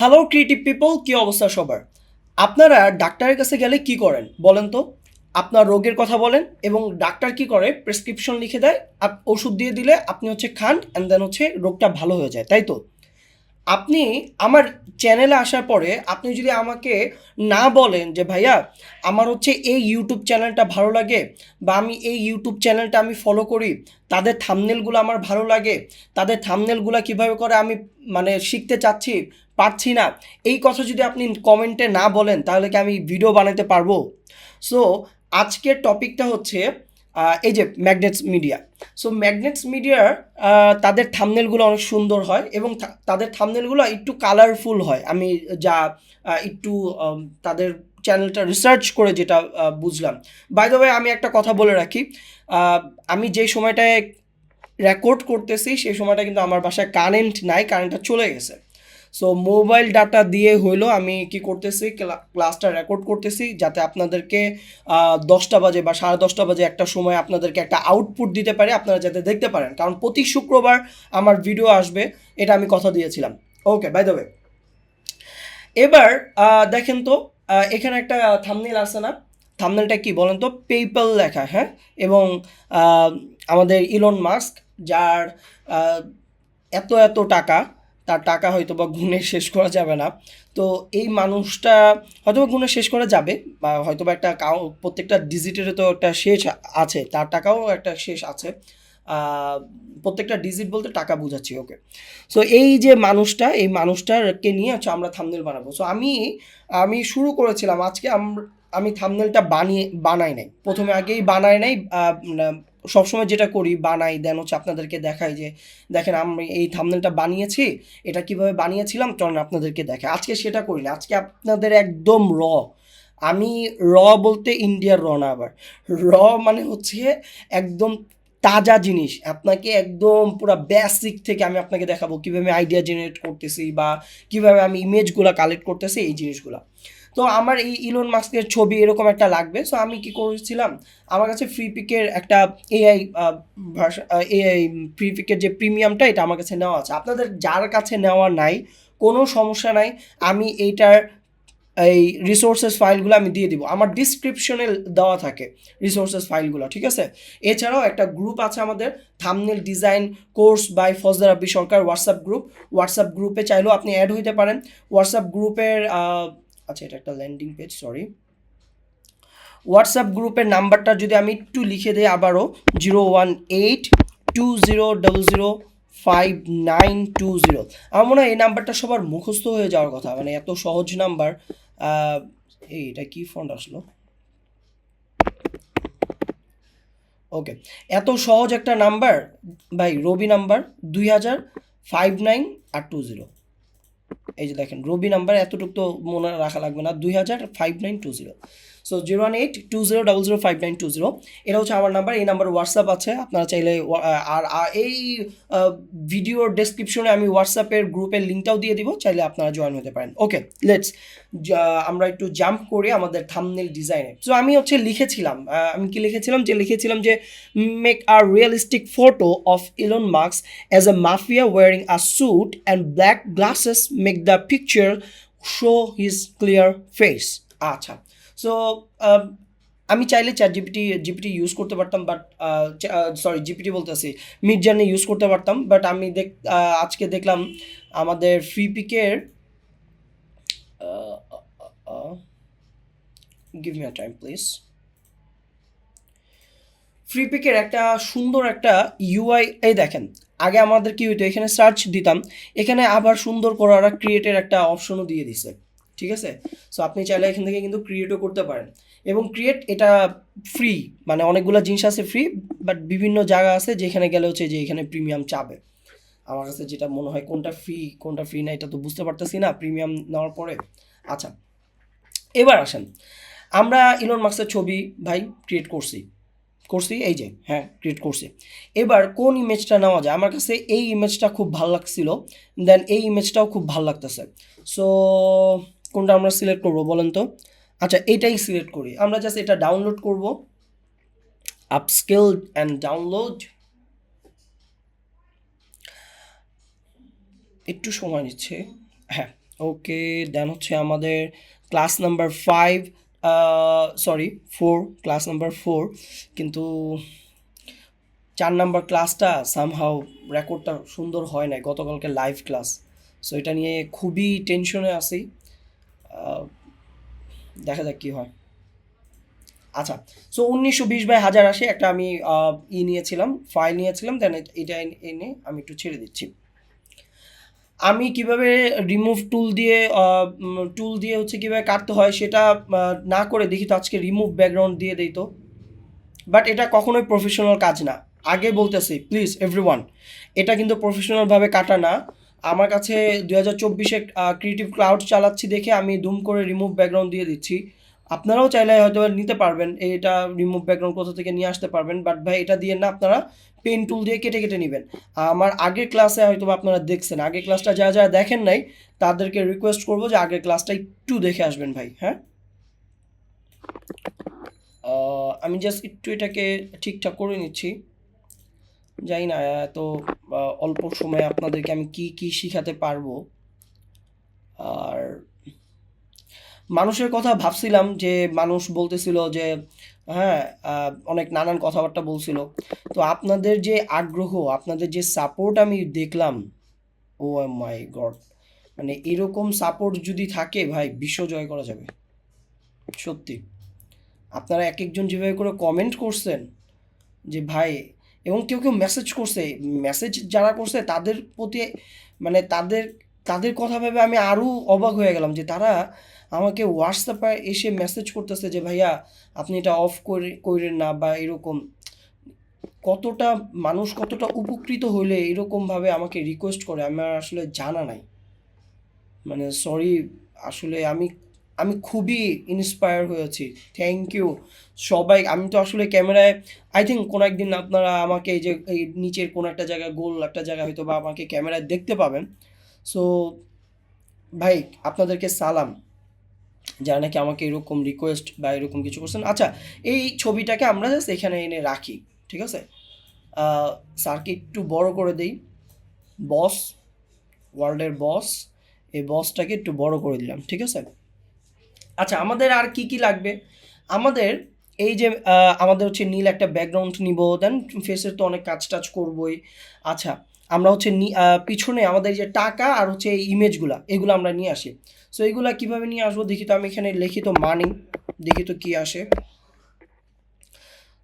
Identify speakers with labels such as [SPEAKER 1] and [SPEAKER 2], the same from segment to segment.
[SPEAKER 1] Hello creative people, কি অবস্থা সবার? আপনারা ডাক্তারের কাছে গেলে কি করেন বলেন তো? আপনার রোগের কথা বলেন এবং ডাক্তার কি করে প্রেসক্রিপশন লিখে দেয়, ওষুধ দিয়ে দিলে আপনি খান অ্যান্ড দেন রোগটা ভালো হয়ে যায়, তাই তো? আপনি আমার চ্যানেলে আসার পরে আপনি যদি আমাকে না বলেন যে ভাইয়া আমার এই ইউটিউব চ্যানেলটা ভালো লাগে, বা আমি এই ইউটিউব চ্যানেলটা আমি ফলো করি, তাদের থাম্বনেলগুলো আমার ভালো লাগে, তাদের থাম্বনেলগুলো কীভাবে করে আমি শিখতে চাচ্ছি, পারছি না, এই কথা যদি আপনি কমেন্টে না বলেন তাহলে কি আমি ভিডিও বানাতে পারবো? সো আজকের টপিকটা এই যে ম্যাগনেটস মিডিয়া। সো ম্যাগনেটস মিডিয়ার তাদের থাম্বনেলগুলো অনেক সুন্দর হয় এবং তাদের থাম্বনেলগুলো একটু কালারফুল হয়। আমি যা একটু তাদের চ্যানেলটা রিসার্চ করে যেটা বুঝলাম। বাই দ্য ওয়ে, আমি একটা কথা বলে রাখি, আমি যে সময়টায় রেকর্ড করতেছি সেই সময়টা কিন্তু আমার বাসায় কারেন্ট নাই, কারেন্টটা চলে গেছে। সো মোবাইল ডাটা দিয়ে হইলো আমি কি করতেছি, ক্লাসটা রেকর্ড করতেছি যাতে আপনাদেরকে 10টা বাজে বা 10:30 বাজে একটা সময় আপনাদেরকে একটা আউটপুট দিতে পারে, আপনারা যাতে দেখতে পারেন, কারণ প্রতি শুক্রবার আমার ভিডিও আসবে, এটা আমি কথা দিয়েছিলাম। ওকে, বাই দ্য ওয়ে, এবার দেখেন তো, এখানে একটা থাম্বনেল আছে না? থাম্বনেলটা কি বলেন তো? পেপ্যাল লেখা, হ্যাঁ? এবং আহ, আমাদের ইলন মাস্ক, যার আহ, এত এত টাকা, তার টাকা হয়তো বা গুণে শেষ করা যাবে না। তো এই মানুষটা হয়তো বা গুণে শেষ করা যাবে, বা হয়তো বা একটা প্রত্যেকটা ডিজিটেরও তো একটা শেষ আছে, তার টাকাও একটা শেষ আছে। আহ, প্রত্যেকটা ডিজিট বলতে টাকা বুঝাচ্ছি, ওকে। সো এই যে মানুষটা, এই মানুষটাকে নিয়ে আমরা থাম্বনেল বানাবো। সো আমি আমি শুরু করেছিলাম আজকে, আমি থাম্বনেলটা বানাই নাই প্রথমে, আগেই বানাই নাই। সবসময় যেটা করি, বানাই, দেন আপনাদেরকে দেখাই যে দেখেন আমি এই থাম্বনেলটা বানিয়েছি, এটা কিভাবে বানিয়েছিলাম চলেন আপনাদেরকে দেখে। আজকে সেটা করি না, আজকে আপনাদের একদম আমি র বলতে ইন্ডিয়ার না, আবার র মানে একদম তাজা জিনিস, আপনাকে একদম পুরো বেসিক থেকে আমি আপনাকে দেখাবো কিভাবে আমি আইডিয়া জেনারেট করতেছি, বা কিভাবে আমি ইমেজগুলো কালেক্ট করতেছি, এই জিনিসগুলো। তো আমার এই ইলন মাস্কের ছবি এরকম একটা লাগবে। সো আমি কি করেছিলাম, আমার কাছে ফ্রি পিকের একটা এআই ভার্সন, এআই ফ্রি পিকের যে প্রিমিয়ামটা, এটা আমার কাছে নেওয়া আছে। আপনাদের যার কাছে নেওয়া নাই কোনো সমস্যা নাই, আমি এইটার এই রিসোর্সেস ফাইলগুলো আমি দিয়ে দিব, আমার ডিসক্রিপশনে দেওয়া থাকে রিসোর্সেস ফাইলগুলো, ঠিক আছে? এছাড়াও একটা গ্রুপ আছে আমাদের, thumbnail design course by Fozdar Rabbi Sarkar WhatsApp গ্রুপে চাইলেও আপনি অ্যাড হইতে পারেন। হোয়াটসঅ্যাপ গ্রুপের আচ্ছা, এটা একটা ল্যান্ডিং পেজ, সরি। হোয়াটসঅ্যাপ গ্রুপের নাম্বারটা যদি আমি একটু লিখে দিই আবারও, 01820005920। আমার মনে হয় এই নাম্বারটা সবার মুখস্থ হয়ে যাওয়ার কথা, এত সহজ নাম্বার। এটা কি ফন্ট আসলো? ওকে, এত সহজ একটা নাম্বার ভাই, রবি নাম্বার 20005920। এই যে দেখেন, রবি নাম্বার এতটুকু তো মনে রাখা লাগবে না, 20005920। সো 01820005920, এটা আমার নাম্বার। এই নাম্বার হোয়াটসঅ্যাপ আছে, আপনারা চাইলে এই ভিডিওর ডেসক্রিপশনে আমি হোয়াটসঅ্যাপের গ্রুপের লিঙ্কটাও দিয়ে দিব, চাইলে আপনারা জয়েন হতে পারেন। ওকে, লেটস আমরা একটু জাম্প করি আমাদের থাম্বনেল ডিজাইনে। সো আমি লিখেছিলাম, আমি কি লিখেছিলাম যে make a realistic photo of Elon mask as a mafia wearing a suit and black glasses make the picture show his clear face. আচ্ছা, সো আমি চাইলে চ্যাট জিপিটি ইউজ করতে পারতাম, বাট সরি, জিপিটি বলতেছি, মিড জার্নি ইউজ করতে পারতাম, but আমি আজকে দেখলাম আমাদের ফ্রি পিকের, give me a time please, ফ্রি পিকের একটা সুন্দর একটা ইউআই, এই দেখেন। আগে আমাদের কি হইতো, এখানে সার্চ দিতাম, এখানে আবার সুন্দর করে ওরা ক্রিয়েটের একটা অপশনও দিয়ে দিছে, ঠিক আছে? সো আপনি চাইলে এখান থেকে কিন্তু ক্রিয়েটও করতে পারেন, এবং ক্রিয়েট এটা ফ্রি, অনেকগুলো জিনিস আছে ফ্রি, বাট বিভিন্ন জায়গা আছে যেখানে গেলে যে এখানে প্রিমিয়াম চাবে। আমার কাছে যেটা মনে হয় কোনটা ফ্রি না এটা তো বুঝতে পারতেছি না প্রিমিয়াম নেওয়ার পরে। আচ্ছা, এবার আসেন, আমরা ইলন মাস্কের ছবি ভাই ক্রিয়েট করছি, এই যে, হ্যাঁ, ক্রিয়েট করছি। এবার কোন ইমেজটা নেওয়া যায়? আমার কাছে এই ইমেজটা খুব ভালো লাগছিল, দেন এই ইমেজটাও খুব ভালো লাগতেছে। সো কোনটা আমরা সিলেক্ট করব বলেন তো? আচ্ছা, এইটাই সিলেক্ট করি আমরা, জাস্ট এটা ডাউনলোড করব, আপস্কেল অ্যান্ড ডাউনলোড, একটু সময় নিচ্ছে, হ্যাঁ। ওকে, দেন হচ্ছে আমাদের class number 5, sorry 4, class number 4, কিন্তু 4 নাম্বার ক্লাসটা সামহাউ রেকর্ডটা সুন্দর হয় নাই, গতকালকে লাইভ ক্লাস। সো এটা নিয়ে খুবই টেনশনে আছি, আহ, দেখা যাক কী হয়। আচ্ছা, সো 1920/1080 একটা আমি নিয়েছিলাম, ফাইল নিয়েছিলাম, দেন এটা এনে আমি একটু ছেড়ে দিচ্ছি। আমি কিভাবে রিমুভ টুল দিয়ে হচ্ছে কিভাবে কাটতে হয় সেটা না করে দেখি তো আজকে রিমুভ ব্যাকগ্রাউন্ড দিয়ে দেই তো। বাট এটা কখনোই প্রফেশনাল কাজ না, আগে বলতেছি প্লিজ এভরিওয়ান, এটা কিন্তু প্রফেশনালভাবে কাটা না। আমার কাছে 2024-এ ক্রিয়েটিভ ক্লাউড চালাচ্ছি দেখে আমি দুম করে রিমুভ ব্যাকগ্রাউন্ড দিয়ে দিচ্ছি। আপনারাও চাইলে হয়তো নিতে পারবেন, এটা রিমুভ ব্যাকগ্রাউন্ড কোথা থেকে নিয়ে আসতে পারবেন, বাট ভাই এটা দিয়ে না, আপনারা পেন টুল দিয়ে কেটে কেটে নেবেন। আমার আগের ক্লাসে হয়তো আপনারা দেখছেন, আগের ক্লাসটা যারা যারা দেখেন নাই তাদেরকে রিকোয়েস্ট করবো যে আগের ক্লাসটা একটু দেখে আসবেন ভাই, হ্যাঁ। আমি জাস্ট একটু এটাকে ঠিকঠাক করে নিচ্ছি। জানি না এত অল্প সময়ে আপনাদেরকে আমি কি কি শিখাতে পারবো। আর মানুষের কথা ভাবছিলাম যে মানুষ বলতেছিল যে হ্যাঁ, অনেক নানান কথাবার্তা বলছিল। তো আপনাদের যে আগ্রহ, আপনাদের যে সাপোর্ট আমি দেখলাম, ও মাই গড, মানে এরকম সাপোর্ট যদি থাকে ভাই বিশ্ব জয় করা যাবে সত্যি। আপনারা এক একজন যেভাবে করে কমেন্ট করছেন যে ভাই, এবং কেউ কেউ মেসেজ করছে, মেসেজ যারা করছে তাদের প্রতি মানে তাদের তাদের কথা ভেবে আমি আরও অবাক হয়ে গেলাম যে তারা আমাকে হোয়াটসঅ্যাপে এসে মেসেজ করতেছে যে ভাইয়া আপনি এটা অফ করেন না বা এরকম। কতটা মানুষ কতটা উপকৃত হলে এরকমভাবে আমাকে রিকোয়েস্ট করে আমার আসলে জানা নাই। মানে সরি, আসলে আমি আমি খুবই ইন্সপায়ার হয়েছি। থ্যাংক ইউ সবাই। আমি তো আসলে ক্যামেরায় আই থিঙ্ক কোনো একদিন আপনারা আমাকে এই যে এই নিচের কোনো একটা জায়গায় গোল একটা জায়গা হয়তো বা আমাকে ক্যামেরায় দেখতে পাবেন। সো ভাই আপনাদেরকে সালাম, যারা নাকি আমাকে এরকম রিকোয়েস্ট বা এরকম কিছু করছেন। আচ্ছা, এই ছবিটাকে আমরা জাস্ট এখানে এনে রাখি, ঠিক আছে। স্যারকে একটু বড় করে দেই, বস, ওয়ার্ল্ডের বস, এই বসটাকে একটু বড় করে দিলাম, ঠিক আছে। আচ্ছা, আমাদের আর কি কি লাগবে? আমাদের এই যে আমাদের হচ্ছে নীল একটা ব্যাকগ্রাউন্ড নিব, দেন ফেসের তো অনেক কাজ টাজ করবই। আচ্ছা, আমরা হচ্ছে পিছনে আমাদের যে টাকা আর হচ্ছে এই ইমেজগুলা এগুলো আমরা নিয়ে আসি। সো এইগুলা কিভাবে নিয়ে আসবো দেখি তো, আমি এখানে লিখি তো মানি, দেখি তো কি আসে।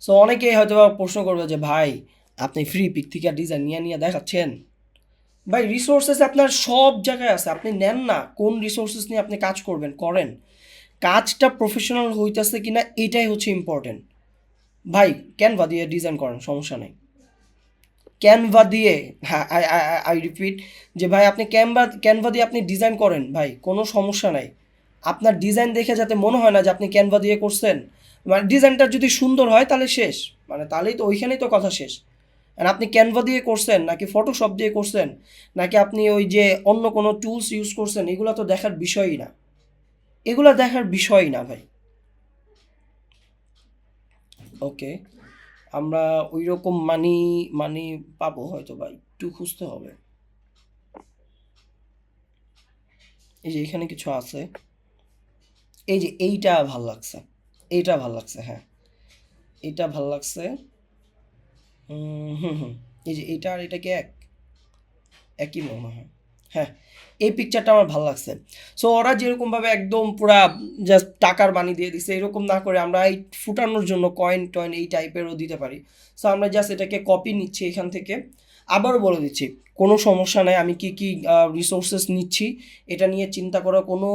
[SPEAKER 1] সো অনেকেই হয়তো বা প্রশ্ন করবে যে ভাই আপনি ফ্রি পিক থেকে ডিজাইন নিয়ে নিয়ে দেখাচ্ছেন। ভাই রিসোর্সেস আপনার সব জায়গায় আছে, আপনি নেন না, কোন রিসোর্সেস নিয়ে আপনি কাজ করবেন করেন। কাজটা প্রফেশনাল হইতেছে কিনা এটাই হচ্ছে ইম্পর্টেন্ট। ভাই ক্যানভা দিয়ে ডিজাইন করেন, সমস্যা নেই। ক্যানভা দিয়ে, হ্যাঁ, আই রিপিট, যে ভাই আপনি ক্যানভা দিয়ে আপনি ডিজাইন করেন ভাই, কোনো সমস্যা নাই। আপনার ডিজাইন দেখে যাতে মনে হয় না যে আপনি ক্যানভা দিয়ে করছেন, মানে ডিজাইনটা যদি সুন্দর হয় তাহলে শেষ, মানে তাহলেই তো ওইখানেই তো কথা শেষ। আর আপনি ক্যানভা দিয়ে করছেন নাকি ফটোশপ দিয়ে করছেন নাকি আপনি ওই যে অন্য কোনো টুলস ইউজ করছেন, এগুলো তো দেখার বিষয়ই না, এগুলো দেখার বিষয়ই না ভাই। ওকে, আমরা ওই রকম মানি পাবো হয়তো ভাই, একটু খুঁজতে হবে। এই যে এখানে কিছু আছে, এই যে এইটা ভাল লাগছে, এইটা ভাল লাগছে, হ্যাঁ এইটা ভাল লাগছে। হুম হুম, এই যে এইটা আর এটা কি একই মনে হয়, হ্যাঁ এই পিকচারটা আমার ভালো লাগছে। সো ওরা যেরকমভাবে একদম পুরা জাস্ট টাকার বানি দিয়ে দিছে, এরকম না করে আমরা এই ফুটানোর জন্য কয়েন টয়েন এই টাইপেরও দিতে পারি। সো আমরা জাস্ট এটাকে কপি নিচ্ছি এখান থেকে। আবারও বলে দিচ্ছি, কোনো সমস্যা নাই, আমি কি কি রিসোর্সেস নিচ্ছি এটা নিয়ে চিন্তা করার কোনো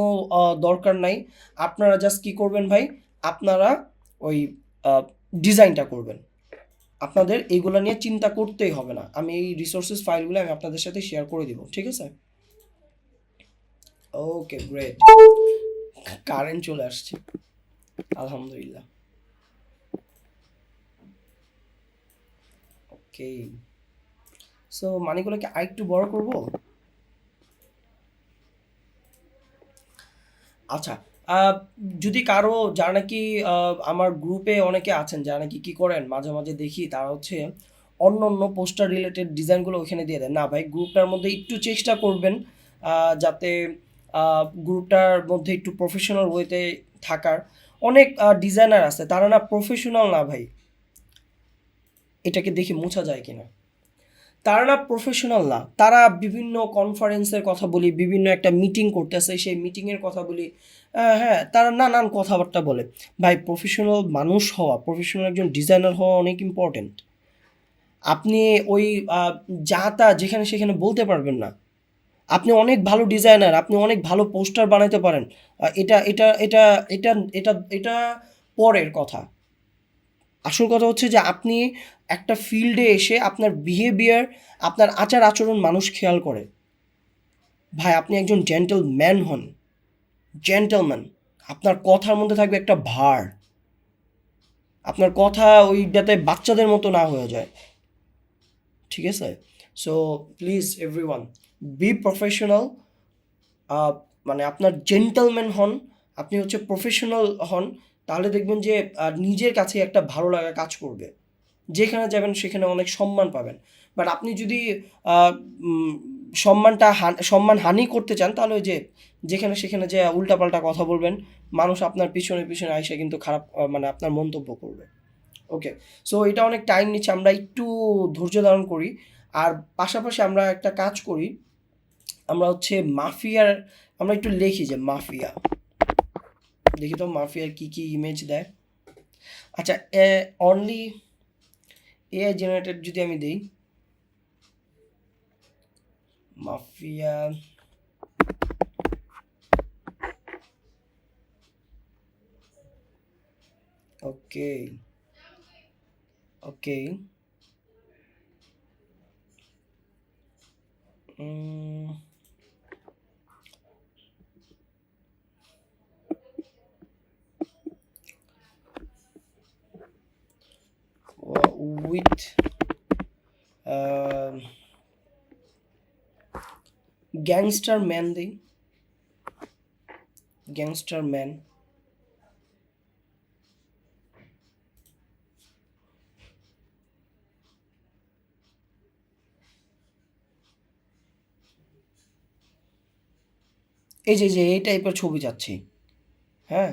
[SPEAKER 1] দরকার নাই। আপনারা জাস্ট কী করবেন ভাই, আপনারা ওই ডিজাইনটা করবেন, আপনাদের এইগুলো নিয়ে চিন্তা করতেই হবে না। আমি এই রিসোর্সেস ফাইলগুলো আমি আপনাদের সাথে শেয়ার করে দিব, ঠিক আছে। ওকে গ্রেট, কারেন্ট চলে আসছে, আলহামদুলিল্লাহ। ওকে, সো মানিগুলোকে আরেকটু বড় করব। আচ্ছা, আহ, যদি কারো যারা নাকি আমার গ্রুপে অনেকে আছেন যারা নাকি কী করেন, মাঝে মাঝে দেখি তারা হচ্ছে অন্য অন্য পোস্টার রিলেটেড ডিজাইনগুলো ওইখানে দিয়ে দেন। না ভাই, গ্রুপটার মধ্যে একটু চেষ্টা করবেন যাতে গ্রুপটার মধ্যে একটু প্রফেশনাল ওয়েতে থাকার। অনেক ডিজাইনার আছে, তারা না প্রফেশনাল না ভাই, এটাকে দেখে বোঝা যায় কিনা, তারা না প্রফেশনাল না, তারা বিভিন্ন কনফারেন্সের কথা বলি, বিভিন্ন একটা মিটিং করতেছে সেই মিটিংয়ের কথা বলি, হ্যাঁ তারা নানান কথাবার্তা বলে। ভাই প্রফেশনাল মানুষ হওয়া, প্রফেশনাল একজন ডিজাইনার হওয়া অনেক ইম্পর্ট্যান্ট। আপনি ওই যা তা যেখানে সেখানে বলতে পারবেন না। আপনি অনেক ভালো ডিজাইনার, আপনি অনেক ভালো পোস্টার বানাইতে পারেন, এটা এটা এটা এটা এটা এটা পরের কথা। আসল কথা হচ্ছে যে আপনি একটা ফিল্ডে এসে আপনার বিহেভিয়ার, আপনার আচার আচরণ মানুষ খেয়াল করে। ভাই আপনি একজন জেন্টলম্যান হন, জেন্টলম্যান। আপনার কথার মধ্যে থাকবে একটা ভার, আপনার কথা ওইটাতে বাচ্চাদের মতো না হয়ে যায়, ঠিক আছে? So please everyone, be professional. মানে আপনার জেন্টলম্যান হন, আপনি হচ্ছে প্রফেশনাল হন, তাহলে দেখবেন যে নিজের কাছে একটা ভালো লাগা কাজ করবে। যেখানে যাবেন সেখানে অনেক সম্মান পাবেন। বাট আপনি যদি আহ, উম, সম্মান হানি করতে চান, তাহলে ওই যে যেখানে সেখানে যে উল্টাপাল্টা কথা বলবেন, মানুষ আপনার পিছনে পিছনে আইসা কিন্তু খারাপ মানে আপনার মন্তব্য করবে। ওকে, সো এটা অনেক টাইম নিচ্ছে, আমরা একটু ধৈর্য ধারণ করি। আর পাশাপাশি আমরা একটা কাজ করি, আমরা হচ্ছে মাফিয়ার, আমরা একটু লিখি যে মাফিয়া, দেখি তো মাফিয়ার কি কি ইমেজ দেয়। আচ্ছা, অনলি এআই জেনারেটেড যদি আমি দিই mafia, okay okay, with gangster man দিই, গ্যাংস্টার ম্যান। এই যে এই টাইপের ছবি চাচ্ছি। হ্যাঁ,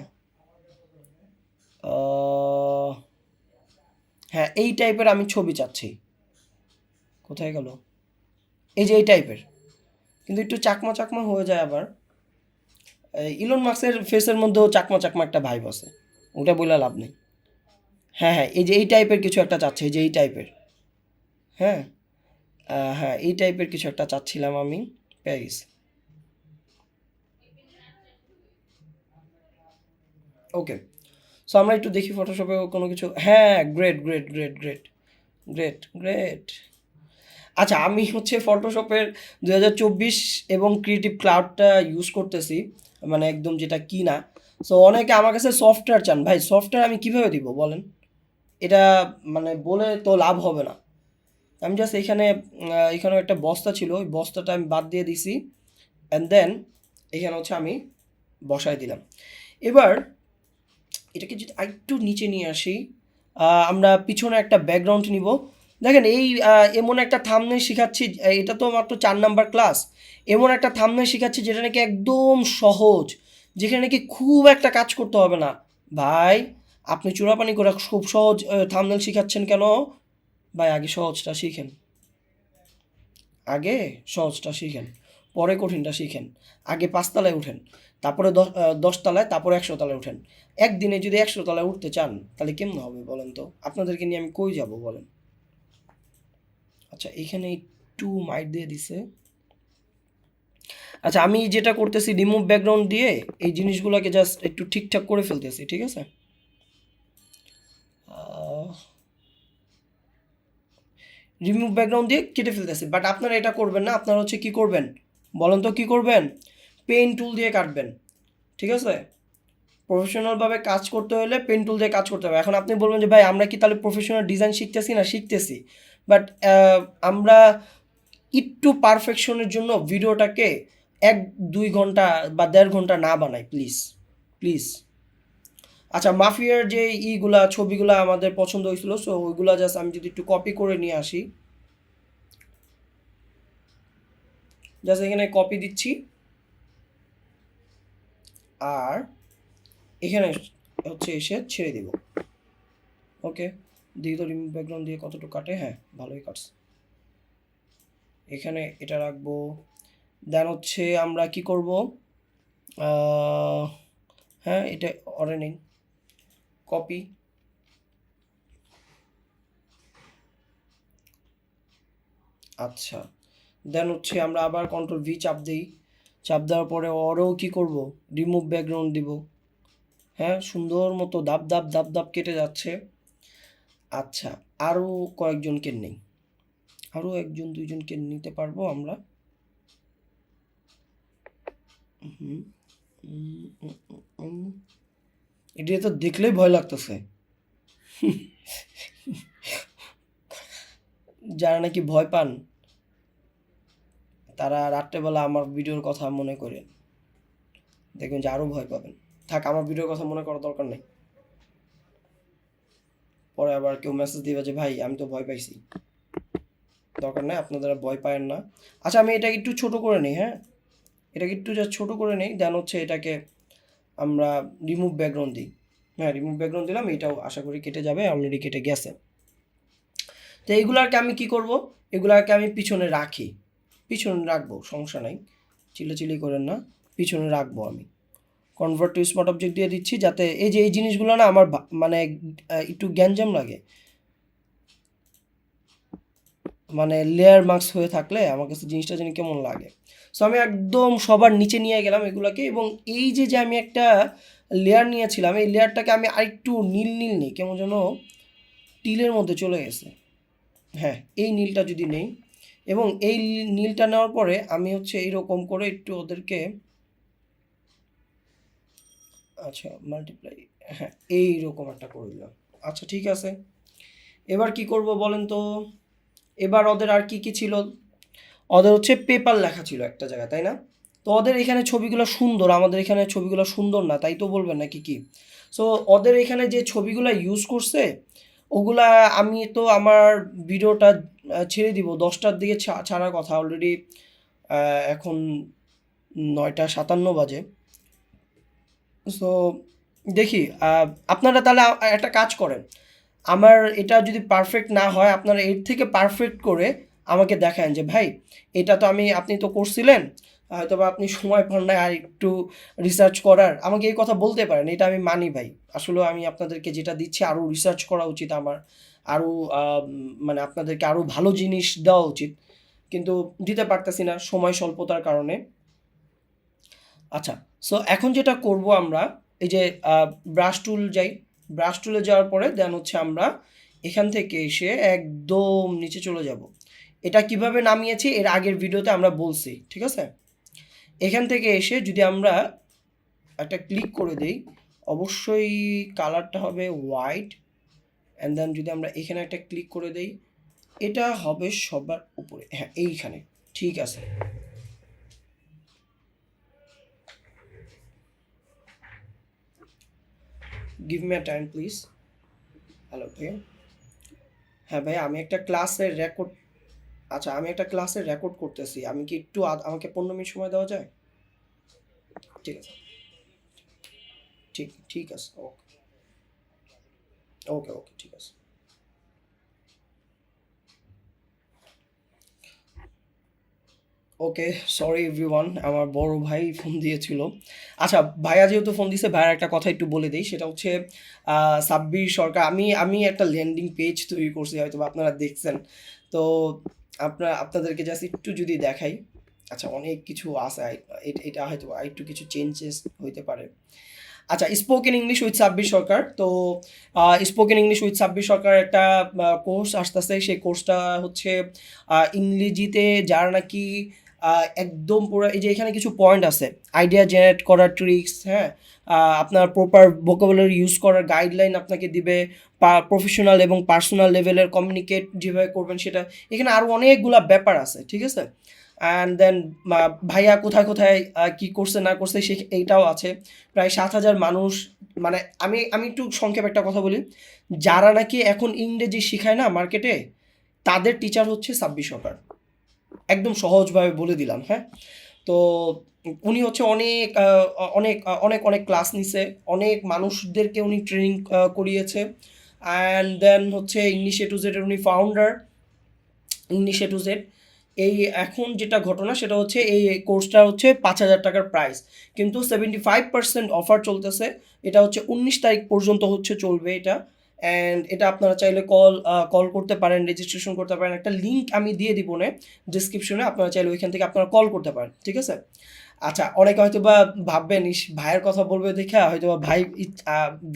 [SPEAKER 1] আহ, হ্যাঁ এই টাইপের আমি ছবি চাচ্ছি। কোথায় গেল? এই যে এই টাইপের, কিন্তু একটু চাকমা চাকমা হয়ে যায় আবার। ইলন মাস্কের ফেসের মধ্যেও চাকমা চাকমা একটা ভাইব আছে, ওটা বলে লাভ নেই। হ্যাঁ হ্যাঁ, এই যে এই টাইপের কিছু একটা চাচ্ছে, এই যে এই টাইপের। হ্যাঁ, হ্যাঁ এই টাইপের কিছু একটা চাচ্ছিলাম আমি, পেয়ে গেছি। ওকে, সো আমরা একটু দেখি ফটোশপে কোনো কিছু। হ্যাঁ, great great great great great great. আচ্ছা, আমি হচ্ছে ফটোশপের 2024 এবং ক্রিয়েটিভ ক্লাউডটা ইউজ করতেছি, মানে একদম যেটা কিনা। সো অনেকে আমার কাছে সফটওয়্যার চান, ভাই সফটওয়্যার আমি কিভাবে দিব বলেন? এটা মানে বলে তো লাভ হবে না। আমি জাস্ট এখানে এখানে একটা বস্তা ছিল, ওই বস্তাটা আমি বাদ দিয়ে দিছি, অ্যান্ড দেন এখানে হচ্ছে আমি বসায় দিলাম। এবার এটাকে যদি আরেকটু নিচে নিয়ে আসি, আমরা পিছনে একটা ব্যাকগ্রাউন্ড নিব। দেখেন এই এমন একটা থাম্বনেল শিখাচ্ছি, এটা তো মাত্র 4 নাম্বার ক্লাস। এমন একটা থাম্বনেল শিখাচ্ছি যেটা নাকি একদম সহজ, যেখানে নাকি খুব একটা কাজ করতে হবে না। ভাই আপনি চূড়াপানি করে খুব সহজ থাম্বনেল শিখাচ্ছেন কেন? ভাই আগে সহজটা শিখেন, আগে সহজটা শিখেন, পরে কঠিনটা শিখেন। আগে 5 তলায় উঠেন, তারপরে 10 তলায়, তারপরে 100 তলায় উঠেন। একদিনে যদি 100 তলায় উঠতে চান তাহলে কেমন হবে বলেন তো? আপনাদেরকে নিয়ে আমি কই যাব বলেন? আচ্ছা, এইখানে একটু মাইট দিয়ে দিছে। আচ্ছা, আমি যেটা করতেছি রিমুভ ব্যাকগ্রাউন্ড দিয়ে এই জিনিসগুলোকে জাস্ট একটু ঠিকঠাক করে ফেলতেছি, ঠিক আছে? রিমুভ ব্যাকগ্রাউন্ড দিয়ে কেটে ফেলতেছি, বাট আপনারা এটা করবেন না। আপনারা হচ্ছে কি করবেন বলেন তো? কি করবেন? পেন টুল দিয়ে কাটবেন, ঠিক আছে? প্রফেশনালভাবে কাজ করতে হলে পেন টুল দিয়ে কাজ করতে হবে। এখন আপনি বলবেন যে ভাই আমরা কি তাহলে প্রফেশনাল ডিজাইন শিখতেছি না? শিখতেছি, বাট আমরা একটু পারফেকশনের জন্য ভিডিওটাকে 1-2 ঘন্টা বা 1.5 ঘন্টা না বানাই, প্লিজ প্লিজ। আচ্ছা, মাফিয়ার যে ইগুলা ছবিগুলা আমাদের পছন্দ হয়েছিল, সো ওইগুলা জাস্ট আমি যদি একটু কপি করে নিয়ে আসি, জাস্ট এখানে কপি দিচ্ছি, আর এখানে হচ্ছে এসে ছেড়ে দিব। ওকে, দিয়ে তো রিমুভ ব্যাকগ্রাউন্ড দিয়ে কতটুকু কাটে, হ্যাঁ ভালোই কাটছে। এখানে এটা রাখবো। দেন হচ্ছে আমরা কি করব, হ্যাঁ এটা অরে নেই, কপি। আচ্ছা, দেন হচ্ছে আমরা আবার কন্ট্রোল ভি চাপ দিই, চাপ দেওয়ার পরে ওরও কি করব, রিমুভ ব্যাকগ্রাউন্ড দিব। হ্যাঁ, সুন্দর মতো দাব দাব দাব দাব কেটে যাচ্ছে। আচ্ছা, আরও কয়েকজনকে নেই, আরও একজন দুইজনকে নিতে পারবো আমরা। হুম, এটা তো দেখলেই ভয় লাগতেছে। যারা নাকি ভয় পান তারা রাত্রেবেলা আমার ভিডিওর কথা মনে করেন, দেখবেন যে আরও ভয় পাবেন। থাক, আমার ভিডিওর কথা মনে করার দরকার নেই, পরে আবার কেউ মেসেজ দিবে যে ভাই আমি তো ভয় পাইছি। দরকার নেই, আপনারা ভয় পায়েন না। আচ্ছা, আমি এটাকে একটু ছোট করে নিই, হ্যাঁ এটাকে একটু যা ছোট করে নিই, দেন হচ্ছে এটাকে আমরা রিমুভ ব্যাকগ্রাউন্ড দিই। হ্যাঁ, রিমুভ ব্যাকগ্রাউন্ড দিলাম, এটাও আশা করি কেটে যাবে, অলরেডি কেটে গেছে। তো এইগুলাকে আমি কি করব, এগুলাকে আমি পিছনে রাখি, পিছনে রাখবো, সমস্যা নাই, চিল্লাচিল্লি করেন না, পিছনে রাখবো আমি। কনভার্ট টু স্মার্ট অবজেক্ট দিয়ে দিচ্ছি, যাতে এই যে এই জিনিসগুলো না আমার মানে একটু গ্যাঞ্জাম লাগে, মানে লেয়ার মার্কস হয়ে থাকলে আমার কাছে জিনিসটা জানি কেমন লাগে। সো আমি একদম সবার নিচে নিয়ে গেলাম এগুলাকে, এবং এই যে যে আমি একটা লেয়ার নিয়েছিলাম, এই লেয়ারটাকে আমি আরেকটু নীল নীল নিই, কেমন যেন টিলের মধ্যে চলে গেছে। হ্যাঁ, এই নীলটা যদি নেই, এবং এই নীলটা নেওয়ার পরে আমি হচ্ছে এইরকম করে একটু ওদেরকে, আচ্ছা মাল্টিপ্লাই, হ্যাঁ এইরকম একটা করে দিলাম। আচ্ছা ঠিক আছে, এবার কি করব বলেন তো, এবার ওদের আর কি কি ছিল, ওদের হচ্ছে পেপার লেখা ছিল একটা জায়গায়, তাই না? তো ওদের এখানে ছবিগুলো সুন্দর, আমাদের এখানে ছবিগুলো সুন্দর না, তাই তো বলবেন নাকি কি? সো ওদের এখানে যে ছবিগুলো ইউজ করছে ওগুলা, আমি তো আমার ভিডিওটা ছেড়ে দিব 10টার দিকে ছাড়ার কথা, অলরেডি এখন 9টা 57 বাজে। সো দেখি, আপনারা তাহলে একটা কাজ করেন, আমার এটা যদি পারফেক্ট না হয় আপনারা এর থেকে পারফেক্ট করে আমাকে দেখান যে ভাই এটা তো আপনি তো করছিলেন, হয়তো বা আপনি সময় পান না আর একটু রিসার্চ করার, আমাকে এই কথা বলতে পারেন, এটা আমি মানি ভাই। আসলে আমি আপনাদেরকে যেটা দিচ্ছি আরও রিসার্চ করা উচিত আমার, আরও মানে আপনাদেরকে আরও ভালো জিনিস দেওয়া উচিত, কিন্তু দিতে পারতেছি না সময় স্বল্পতার কারণে। আচ্ছা, সো এখন যেটা করব আমরা, এই যে ব্রাশ টুল যাই, ব্রাশ টুলে যাওয়ার পরে দেন হচ্ছে আমরা এখান থেকে এসে একদম নিচে চলে যাব। এটা কিভাবে নামিয়েছি এর আগের ভিডিওতে আমরা বলছি, ঠিক আছে? এখান থেকে এসে যদি আমরা একটা ক্লিক করে দেই, অবশ্যই কালারটা হবে হোয়াইট, অ্যান্ড দেন যদি আমরা এখানে একটা ক্লিক করে দেই, এটা হবে সবার উপরে, হ্যাঁ এইখানে, ঠিক আছে। Give me a time please. Hello ভাইয়া, হ্যাঁ ভাইয়া আমি একটা ক্লাসের রেকর্ড, আচ্ছা আমি একটা ক্লাসের রেকর্ড করতেছি, আমি কি একটু আমাকে 15 মিনিট সময় দেওয়া যায়? ঠিক আছে, ঠিক ঠিক আছে, ওকে ওকে ওকে ঠিক আছে। ওকে, সরি এভরিওয়ান, আমার বড় ভাই ফোন দিয়েছিল। আচ্ছা, ভাইয়া যেহেতু ফোন দিয়েছে, ভাইয়ার একটা কথা একটু বলে দিই, সেটা হচ্ছে সাব্বির সরকার, আমি একটা ল্যান্ডিং পেজ তৈরি করছি, হয়তো বা আপনারা দেখছেন। তো আপনাদেরকে জাস্ট একটু যদি দেখাই, আচ্ছা অনেক কিছু আছে, এটা হয়তো একটু কিছু চেঞ্জেস হইতে পারে। আচ্ছা, স্পোকেন ইংলিশ উইথ সাব্বির সরকার, তো স্পোকেন ইংলিশ উইথ সাব্বির সরকার একটা কোর্স আসতেছে, সেই কোর্সটা হচ্ছে ইংরেজিতে যারা নাকি একদম পুরো, এই যে এখানে কিছু পয়েন্ট আছে, আইডিয়া জেনারেট করার ট্রিক্স, হ্যাঁ আপনার প্রপার ভোকাবুলারি ইউজ করার গাইডলাইন আপনাকে দিবে, প্রফেশনাল এবং পার্সোনাল লেভেলের কমিউনিকেট যেভাবে করবেন সেটা, এখানে আরও অনেকগুলা ব্যাপার আছে, ঠিক আছে? অ্যান্ড দেন ভাইয়া কোথায় কোথায় কি করছে না করছে এইটাও আছে। প্রায় 7,000 মানুষ, মানে আমি একটু সংক্ষেপে একটা কথা বলি, যারা নাকি এখন ইংরেজি শেখায় না মার্কেটে, তাদের টিচার হচ্ছে সাব্বির সরকার, একদম সহজভাবে বলে দিলাম, হ্যাঁ। তো উনি হচ্ছে অনেক অনেক অনেক অনেক ক্লাস নিছে, অনেক মানুষদেরকে উনি ট্রেনিং করিয়েছে। অ্যান্ড দেন হচ্ছে ইংলিশ এ টু জেডের উনি founder. English A to Z এই এখন যেটা ঘটনা সেটা হচ্ছে এই কোর্সটা হচ্ছে 5,000 টাকার প্রাইস, কিন্তু 75% অফার চলতেছে। এটা হচ্ছে 19 তারিখ পর্যন্ত হচ্ছে চলবে এটা। অ্যান্ড এটা আপনারা চাইলে কল করতে পারেন, রেজিস্ট্রেশন করতে পারেন। একটা লিঙ্ক আমি দিয়ে দিব না ডিসক্রিপশনে, আপনারা চাইলে ওইখান থেকে আপনারা কল করতে পারেন, ঠিক আছে? আচ্ছা, অনেকে হয়তো বা ভাববেন ইস ভাইয়ের কথা বলবে দেখা হয়তো বা ভাই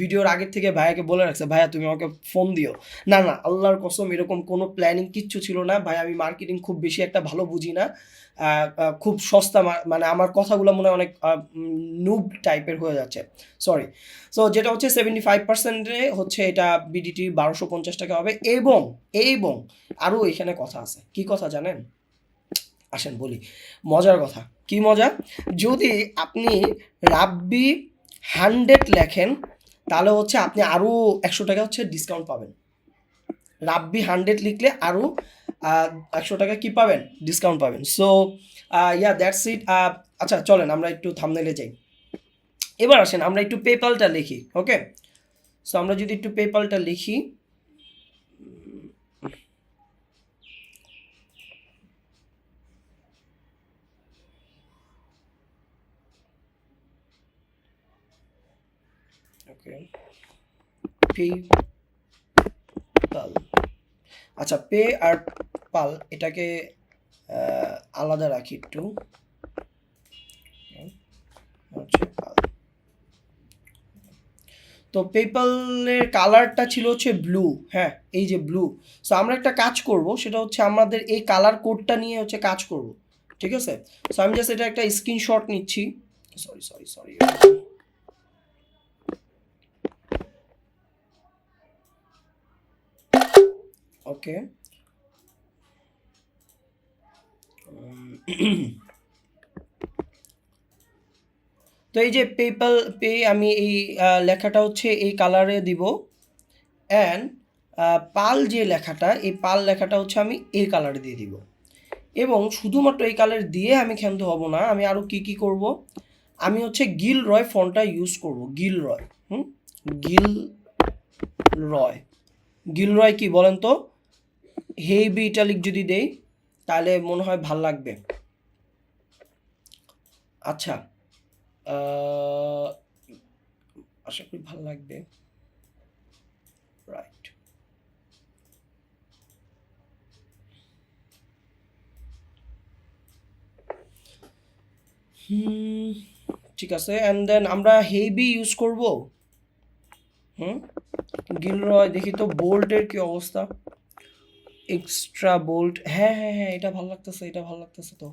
[SPEAKER 1] ভিডিওর আগের থেকে ভাইয়াকে বলে রাখছে ভাইয়া তুমি আমাকে ফোন দিও। না না, আল্লাহর কসম এরকম কোনো প্ল্যানিং কিচ্ছু ছিল না ভাই। আমি মার্কেটিং খুব বেশি একটা ভালো বুঝি না। খুব সস্তা মানে আমার কথাগুলো মনে হয় অনেক নুব টাইপের হয়ে যাচ্ছে, সরি। সো যেটা হচ্ছে 75%-এ হচ্ছে এটা বিডিটি 1,250 টাকা হবে। এবং এবং আরও এখানে কথা আছে, কি কথা জানেন? আসেন বলি মজার কথা। কি মজা? যদি আপনি রাব্বি 100 লেখেন তাহলে হচ্ছে আপনি আরও 100 টাকা হচ্ছে ডিসকাউন্ট পাবেন। রাব্বি 100 লিখলে আরও 100 টাকা কি পাবেন? ডিসকাউন্ট পাবেন। সো ইয়া দ্যাটস ইট। আচ্ছা চলেন আমরা একটু থাম্বনেলে যাই। এবার আসেন আমরা একটু পেপালটা লিখি, ওকে? সো আমরা যদি একটু পেপালটা লিখি, ওকে, পেপাল। আচ্ছা, পে আর পাল এটাকে আলাদা রাখি একটু, হচ্ছে পাল। তো পেপালের কালারটা ছিল হচ্ছে ব্লু, হ্যাঁ এই যে ব্লু। সো আমরা একটা কাজ করব, সেটা হচ্ছে আমাদের এই কালার কোডটা নিয়ে হচ্ছে কাজ করব, ঠিক আছে? সো আমি জাস্ট এটা একটা স্ক্রিনশট নিচ্ছি, সরি সরি সরি, ওকে। তো এই যে পেপাল পে আমি এই লেখাটা হচ্ছে এই কালারে দিব। অ্যান্ড পাল যে লেখাটা, এই পাল লেখাটা হচ্ছে আমি এই কালারে দিয়ে দিব। এবং শুধুমাত্র এই কালার দিয়ে আমি ক্ষান্ত হব না, আমি আরও কি কি করব? আমি হচ্ছে গিল রয় ফন্টটা ইউজ করব, গিল রয়। গিল রয়। গিল রয় কি বলেন তো? হেভি ইটালিক যদি দেই তাহলে মনে হয় ভাল লাগবে। আচ্ছা, আশা করি ভাল লাগবে, রাইট। ঠিক আছে। অ্যান্ড দেন আমরা হেভি ইউজ করব। গিলরয়, দেখি তো বোল্টের কি অবস্থা। এক্সট্রা বোল্ট, হ্যাঁ হ্যাঁ হ্যাঁ, এটা ভালো লাগতেছে, এটা ভালো লাগতেছে। তো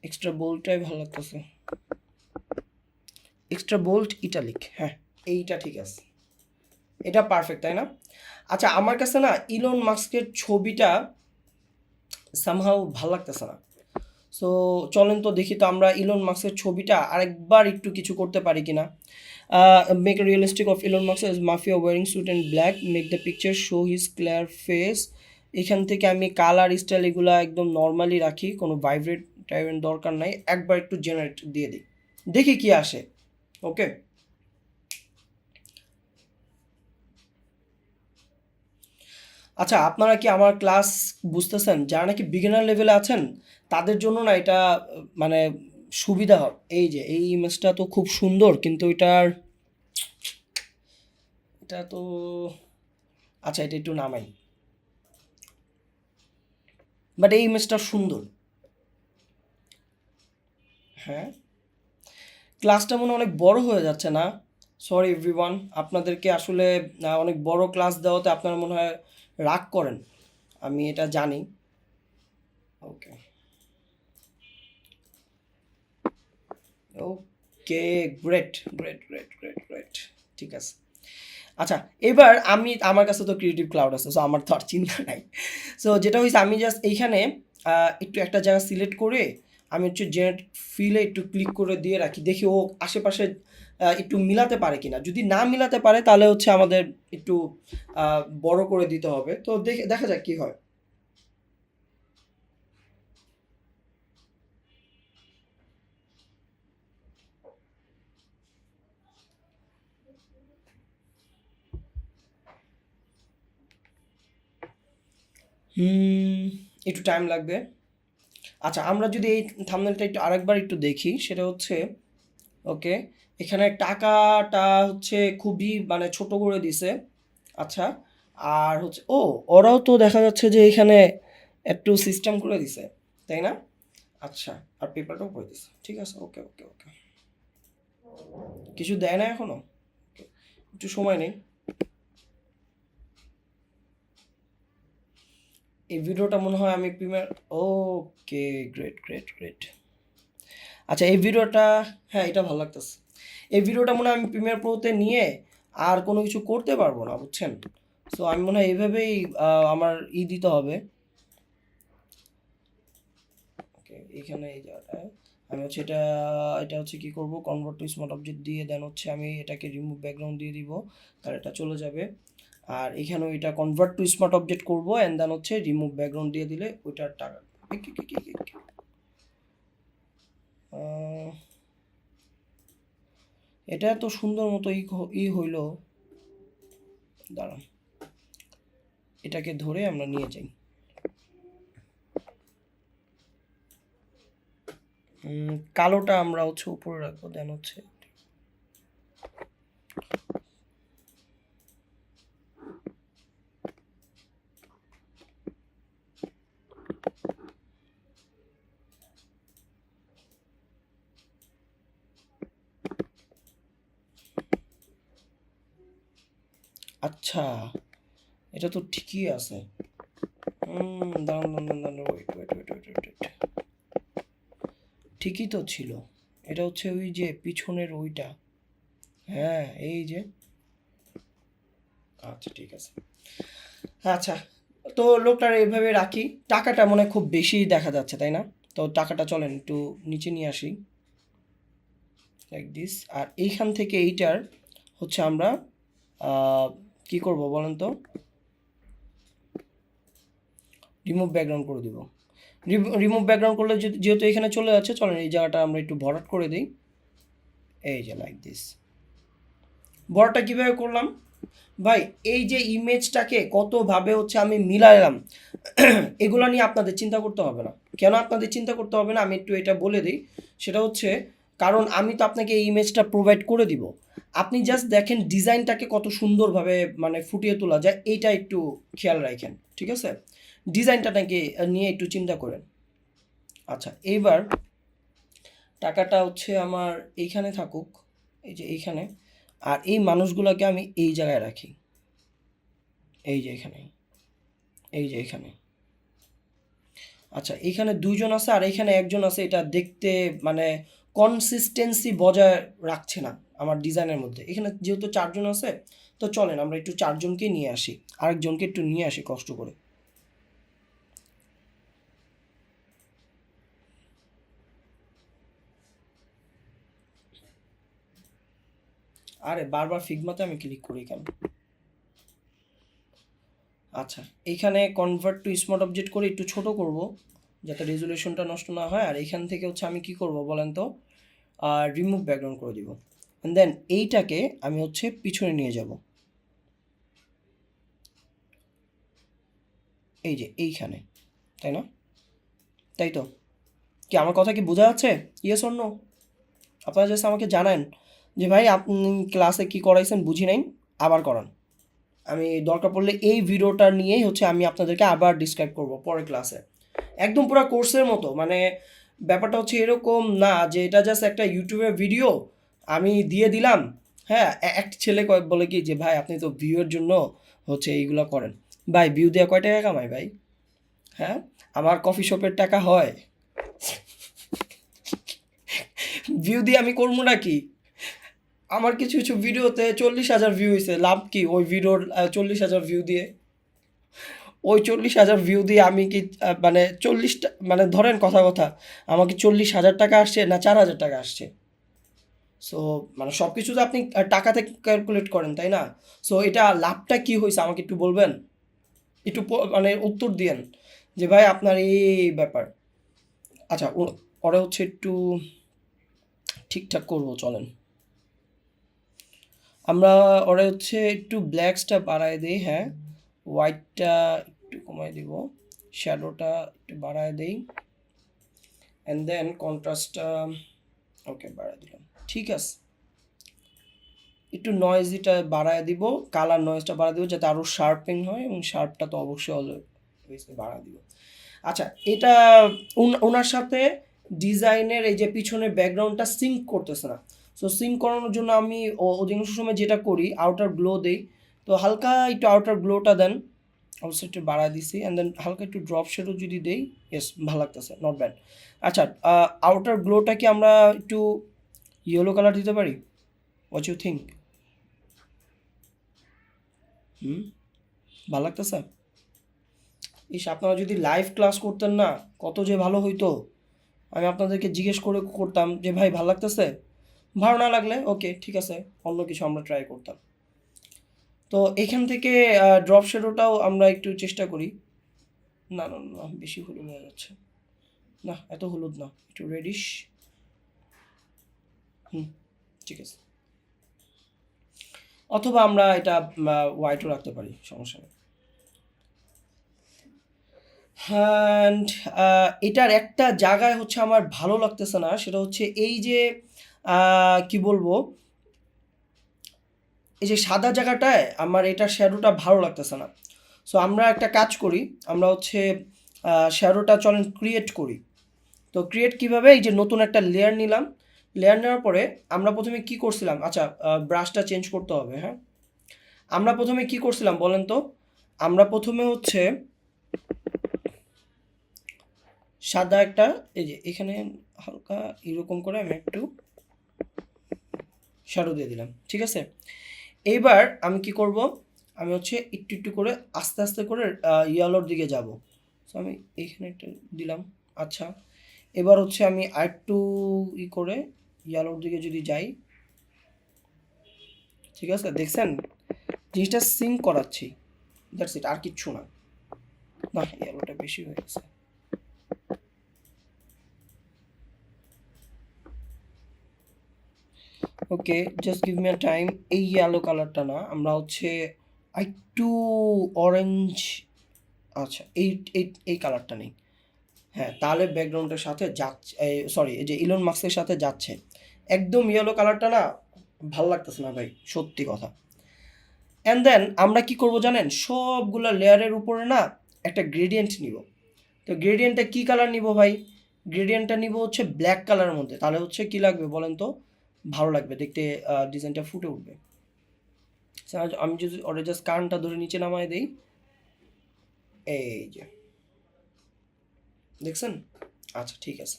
[SPEAKER 1] এক্সট্রা বোল্টটাই ভালো লাগতেছে। এক্সট্রা বোল্ট ইটালিক, হ্যাঁ এইটা ঠিক আছে, এটা পারফেক্ট, তাই না? আচ্ছা, আমার কাছে না ইলন মাস্কের ছবিটা সামহাও ভালো লাগতেছে না। সো চলেন তো দেখি তো আমরা ইলন মাস্কের ছবিটা আরেকবার একটু কিছু করতে পারি কিনা। Make realistic of Elon Musk as mafia wearing suit and black, make the picture show his clear face. এখান থেকে আমি কালার স্টাইল এগুলো একদম নর্মালি রাখি, কোনো ভাইব্রেট টাইপের দরকার নাই, একবার একটু জেনারেট দিয়ে দিই, দেখি কি আসে। ওকে। আচ্ছা, আপনারা কি আমার ক্লাস বুঝতেছেন? যারা নাকি বিগিনার লেভেলে আছেন তাদের জন্য না এটা মানে সুবিধা হবে। এই যে এই ইমেজটা তো খুব সুন্দর, কিন্তু এটা তো আচ্ছা এটা একটু নামাই, বাট এই ইমেজটা সুন্দর। হ্যাঁ, ক্লাসটা মনে হয় অনেক বড় হয়ে যাচ্ছে না? সরি এভরিওয়ান, আপনাদেরকে আসলে অনেক বড় ক্লাস দেওয়াতে আপনারা মনে হয় রাগ করেন, আমি এটা জানি। Okay, okay, great great great great great, ঠিক আছে। আচ্ছা, এবার আমি আমার কাছে তো ক্রিয়েটিভ ক্লাউড আছে, সো আমার তো আর চিন্তা নাই। সো যেটা হয়েছে আমি জাস্ট এইখানে একটু একটা জায়গা সিলেক্ট করে আমি হচ্ছে জেনারেট ফিলে একটু ক্লিক করে দিয়ে রাখি, দেখি ও আশেপাশে একটু মিলাতে পারে কিনা। যদি না মিলাতে পারে তাহলে হচ্ছে আমাদের একটু বড় করে দিতে হবে। তো দেখা যাক কি হয়। একটু টাইম লাগবে। আচ্ছা, আমরা যদি এই থাম্বনেলটা একটু আরেকবার একটু দেখি, সেটা হচ্ছে ওকে, এখানে টাকাটা হচ্ছে খুবই মানে ছোট করে দিছে। আচ্ছা, আর হচ্ছে ওরাও তো দেখা যাচ্ছে যে এখানে একটু সিস্টেম করে দিছে, তাই না? আচ্ছা, আর পেপারটাও করে দিছে, ঠিক আছে, ওকে ওকে ওকে। কিছু দেয় না এখনো? Okay, একটু সময় নেই। এই ভিডিওটা মনে হয় আমি প্রিমিয়ার, ওকে, গ্রেট গ্রেট গ্রেট। আচ্ছা, এই ভিডিওটা, হ্যাঁ এটা ভালো লাগতেছে। এই ভিডিওটা মনে হয় আমি প্রিমিয়ার প্রোতে নিয়ে আর কোনো কিছু করতে পারবো না, বুঝছেন? সো আমি মনে হয় এইভাবেই আমার দিতে হবে। ওকে, এখানে এই জায়গাটায় আমি হচ্ছে এটা হচ্ছে কি করব, কনভার্ট টু স্মার্ট অবজেক্ট দিয়ে দেন হচ্ছে আমি এটাকে রিমুভ ব্যাকগ্রাউন্ড দিয়ে দিব, তাহলে এটা চলে যাবে। আর এখানেও এটা কনভার্ট টু স্মার্ট অবজেক্ট করব অ্যান্ড দেন হচ্ছে রিমুভ ব্যাকগ্রাউন্ড দিয়ে দিলে ওইটার টাকা। আহ, এটা এত সুন্দর মতো হইলো, দাঁড়ান এটাকে ধরে আমরা নিয়ে যাই। কালোটা আমরা হচ্ছে উপরে রাখবো, দেন হচ্ছে আচ্ছা, এটা তো ঠিকই আছে। দাঁড়ান দাঁড়ান দাঁড়ান, wait wait wait wait wait wait, ঠিকই তো ছিল। এটা হচ্ছে ওই যে পিছনের ওইটা, হ্যাঁ এই যে, আচ্ছা ঠিক আছে। আচ্ছা, তো লোকটার এইভাবে রাখি। টাকাটা মনে হয় খুব বেশি দেখা যাচ্ছে, তাই না? তো টাকাটা চলেন একটু নিচে নিয়ে আসি, লাইক দিস। আর এইখান থেকে এইটার হচ্ছে আমরা কি করব বলেন তো, রিমুভ ব্যাকগ্রাউন্ড করে দিব। রিমুভ ব্যাকগ্রাউন্ড করলে যেহেতু এখানে চলে যাচ্ছে, চলেন এই জায়গাটা আমরা একটু ভরাট করে দিই, এই যে লাইক দিস। বড়টা কিভাবে করলাম ভাই, এই যে ইমেজটাকে কতভাবে হচ্ছে আমি মিলাইলাম, এগুলো নিয়ে আপনাদের চিন্তা করতে হবে না। কেন আপনাদের চিন্তা করতে হবে না আমি একটু এটা বলে দিই। সেটা হচ্ছে, কারণ আমি তো আপনাকে এই ইমেজটা প্রোভাইড করে দিব, আপনি জাস্ট দেখেন ডিজাইনটাকে কত সুন্দরভাবে মানে ফুটিয়ে তোলা যায়, এইটা একটু খেয়াল রাখেন, ঠিক আছে? ডিজাইনটা নাকি নিয়ে একটু চিন্তা করেন। আচ্ছা, এইবার টাকাটা হচ্ছে আমার এইখানে থাকুক, এই যে এইখানে। আর এই মানুষগুলোকে আমি এই জায়গায় রাখি, এই যে এখানে, এই যে এখানে। আচ্ছা, এইখানে দুইজন আছে আর এইখানে একজন আছে, এটা দেখতে মানে কনসিস্টেন্সি বজায় রাখছে না আমার ডিজাইনের মধ্যে। এখানে যেহেতু চারজন আছে, তো চলেন আমরা একটু চারজনকে নিয়ে আসি, আরেকজনকে একটু নিয়ে আসি কষ্ট করে। আরে বারবার ফিগমাতে আমি ক্লিক করি কেন? আচ্ছা, এইখানে কনভার্ট টু স্মার্ট অবজেক্ট করে একটু ছোট করব যাতে রেজুলেশনটা নষ্ট না হয়। আর এইখান থেকে হচ্ছে আমি কি করব বলেন তো, রিমুভ ব্যাকগ্রাউন্ড করে দিব। অ্যান্ড দেন এইটাকে আমি হচ্ছে পিছনে নিয়ে যাব, এই যে এইখানে, তাই না? তাই তো? কি আমার কথা কি বোঝা যাচ্ছে? Yes or no? আপনারা জাস্ট আমাকে জানান যে ভাই আপনি ক্লাসে কি করাইছেন বুঝি নাই, আবার করান। আমি দরকার পড়লে এই ভিডিওটা নিয়েই হচ্ছে আমি আপনাদেরকে আবার ডিসক্রাইব করব পরের ক্লাসে, একদম পুরো কোর্সের মতো। মানে ব্যাপারটা হচ্ছে এরকম না যে এটা জাস্ট একটা ইউটিউবের ভিডিও আমি দিয়ে দিলাম। হ্যাঁ, একটা ছেলে বলে কি যে ভাই আপনি তো ভিউয়ের জন্য হচ্ছে এইগুলো করেন। ভাই ভিউ দেওয়া কয় টাকা কামাই ভাই? হ্যাঁ, আমার কফি শপের টাকা হয়? ভিউ দিয়ে আমি করবো নাকি? আমার কিছু কিছু ভিডিওতে 40,000 ভিউ হয়েছে, লাভ কি ওই ভিডিওর 40,000 ভিউ দিয়ে? ওই 40,000 ভিউ দিয়ে আমি কি মানে 40টা মানে ধরেন কথা কথা আমাকে 40,000 টাকা আসছে না 4,000 টাকা আসছে? সো মানে সব কিছু তো আপনি টাকা থেকে ক্যালকুলেট করেন, তাই না? সো এটা লাভটা কি হয়েছে আমাকে একটু বলবেন, একটু মানে উত্তর দিয়েন যে ভাই আপনার এই ব্যাপার। আচ্ছা, ওরা হচ্ছে একটু ঠিকঠাক করবো, চলেন আমরা ওরা হচ্ছে একটু ব্ল্যাকসটা বাড়ায় দিই, হ্যাঁ হোয়াইটটা একটু কমাই দিব। শ্যাডোটা একটু বাড়ায় দেই, অ্যান্ড দেন কন্ট্রাস্টটা ওকে বাড়ায় দিলাম, ঠিক আছে। একটু নয়েজিটা বাড়ায় দিব, কালার নয়েজটা বাড়ায় দিব যাতে আরও শার্পিং হয়, এবং শার্পটা তো অবশ্যই বাড়ায় দিব। আচ্ছা, এটা ওনার সাথে ডিজাইনের এই যে পিছনের ব্যাকগ্রাউন্ডটা সিঙ্ক করতেছে না। সো সিঙ্ক করানোর জন্য আমি অধিকাংশ সময় যেটা করি, আউটার গ্লো দেই। তো হালকা একটু আউটার গ্লোটা দেন, অবশ্যই একটু বাড়ায় দিছি, অ্যান্ড দেন হালকা একটু ড্রপ শেডও যদি দেই, ইয়েস ভালো লাগতেছে, নট ব্যাড। আচ্ছা, আউটার গ্লোটা কি আমরা একটু ইয়েলো কালার দিতে পারি? What you think? ভালো লাগতেছে? ইস, আপনারা যদি লাইভ ক্লাস করতেন না, কত যে ভালো হইতো। আমি আপনাদেরকে জিজ্ঞেস করে করতাম যে ভাই ভালো লাগতেছে, ভালো না লাগলে ওকে ঠিক আছে, অন্য কিছু আমরা ট্রাই করতাম। তো এখান থেকে ড্রপ শেডোটাও আমরা একটু চেষ্টা করি। না না না, বেশি হলুদ হয়ে যাচ্ছে, না এত হলুদ না, একটু রেডিশ। ঠিক আছে, অথবা আমরা এটা হোয়াইটও রাখতে পারি, সমস্যা নেই। অ্যান্ড এটার একটা জায়গায় হচ্ছে আমার ভালো লাগতেছে না, সেটা হচ্ছে এই যে কি বলবো, এই যে সাদা জায়গাটায় আমার এটা শ্যাডোটা ভালো লাগতেছে না। সো আমরা একটা কাজ করি, আমরা হচ্ছে শ্যাডোটা চলেন ক্রিয়েট করি। তো ক্রিয়েট কিভাবে, এই যে নতুন একটা লেয়ার নিলাম, লেয়ার নেওয়ার পরে আমরা প্রথমে কি করছিলাম, আচ্ছা ব্রাশটা চেঞ্জ করতে হবে, হ্যাঁ। আমরা প্রথমে কি করছিলাম বলেন তো? আমরা প্রথমে হচ্ছে সাদা একটা, এই যে এখানে হালকা এরকম করে আমি একটু শ্যাডো দিয়ে দিলাম, ঠিক আছে। এইবার আমি কি করব, আমি হচ্ছে একটু একটু করে আস্তে আস্তে করে ইয়েলোর দিকে যাব। সো আমি এইখানে একটা দিলাম। আচ্ছা, এবার হচ্ছে আমি আরেকটু করে ইয়েলোর দিকে যদি যাই, ঠিক আছে, দেখছেন জিনিসটা সিঙ্ক করাচ্ছি, দ্যাটস ইট, আর কিচ্ছু না। না, ইয়েলোটা বেশি হয়ে গেছে। Okay, just give me a time. এই ইয়েলো কালারটা না, আমরা হচ্ছে একটু অরেঞ্জ, আচ্ছা এই এই এই কালারটা নেই, হ্যাঁ, তাহলে ব্যাকগ্রাউন্ডের সাথে যাচ্ছে, সরি এই যে ইলন মাস্কের সাথে যাচ্ছে। একদম ইয়েলো কালারটা না ভালো লাগতেছে না ভাই, সত্যি কথা। অ্যান্ড দেন আমরা কি করব জানেন, সবগুলো লেয়ারের উপরে না একটা গ্রেডিয়েন্ট নিব। তো গ্রেডিয়েন্টটা কি কালার নিব ভাই? গ্রেডিয়েন্টটা নিব হচ্ছে ব্ল্যাক কালারের মধ্যে, তাহলে হচ্ছে কি লাগবে বলেন তো, ভালো লাগবে দেখতে, ডিজাইনটা ফুটে উঠবে। আমি যদি ওটা জাস্ট কানটা ধরে নিচে নামায় দেই, এই যে দেখছেন, আচ্ছা ঠিক আছে।